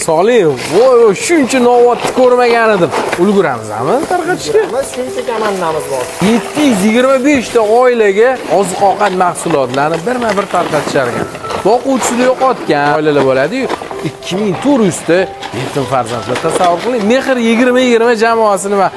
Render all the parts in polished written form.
soling. Voy, shuncha novotni ko'rmagan edim. Ulguramizmi tarqatishga? Biz shuncha komandamiz bor. 725 ta oilaga oziq-ovqat mahsulotlarini birma-bir tarqatishar ekan. Boquvchisini yo'qotgan oilalar bo'ladi-yu, 2400 ta yetim farzandlar. Tasavvur qiling, mehr 20-20 jamoasini va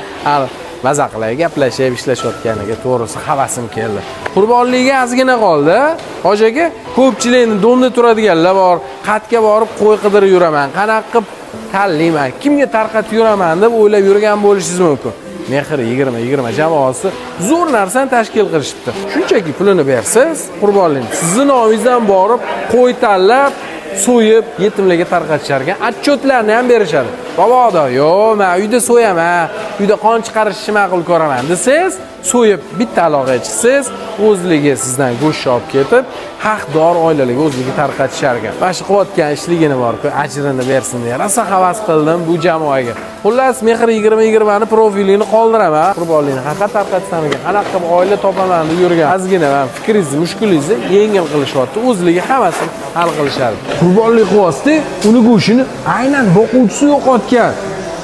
maza qilib gaplashib ishlashayotganiga to'g'risi havasim keldi. Qurbonligiga ozgina qoldi. Hoji aka, ko'pchilikni domda turadiganlar bor. Qatga borib qo'y qidirib yuraman. Qanaqa qilib tanlayman, kimga tarqatib yuraman deb o'ylab yurgan bo'lishingiz mumkin. Mehr 20-20 jamoasi zo'r narsani tashkil qilishibdi. Shunchaki pulini bersiz, qurbonlikni sizning nomingizdan borib qo'y tanlab so'yib yetimlarga tarqatisharkan, отчетlarni ham berishadi. Bobodo, yo'q, men uyda so'yaman, uyda qon chiqarishni ma'qul ko'raman desiz, so'yib bitta aloqaga chiqsiz, o'zligi sizdan go'sht olib ketib, haqdor oilalarga o'zligi tarqatisharkan. Mana shu qilayotgan ishligini bor-ku, ajrini bersin deya rosa havas qildim bu jamoaga. Xullas, mehr 20-20 ni profilini qoldiraman. Qurbonlikni haqiqat tarqatsam ekan, qanaqa qilib oila topaman deb yurgan. Ozgina men fikringizni, mushkulingizni yengil qilishyapti. O'zligi hammasini hal qilishadi. Qurbonlik qilyapti, uni go'shini aynan boquvchisi yo'qotgan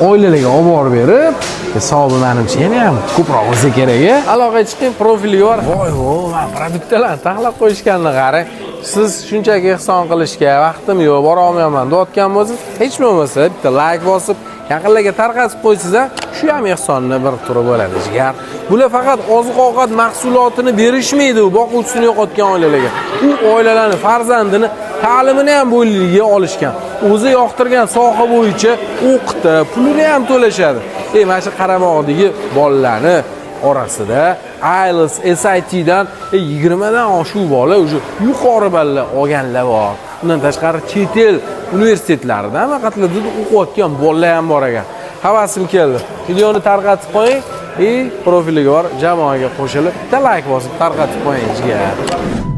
oilalarga olib borib berib, hisobi menimcha yana ham ko'proq bo'lsa kerak. Aloqaga chiqing, profiliga bor. Voy, men produktlarni taxlab qo'yishganini qarang. Siz shunchaki ehson qilishga vaqtim yo'q, bora olmayman deyotgan bo'lsangiz, hech bo'lmasa bitta like bosib, yaqinlarga tarqatib qo'ysangiz, shu ham ehsonni bir turi bo'ladi. Jigar. Bular faqat oziq-ovqat mahsulotini berishmaydi, boquvchisini yo'qotgan oilalarga. U oilalarning farzandini ta'limini ham bo'ligiga olishgan. O'zi yoqtirgan soha bo'yicha o'qitdi, pulini ham to'lashadi. Mana shu qaramog'idagi bolalarni orasida IELTS, SAT dan 20 dan oshuv bola o'sha yuqori balla olganlar bor. Undan tashqari chet el universitetlarida faqatlarda o'qiyotgan bolalar ham bor ekan. Havasim keldi. Videoni tarqatib qo'ying, profiliga bor, jamoaga qo'shilib, like bosib tarqatib qo'ying.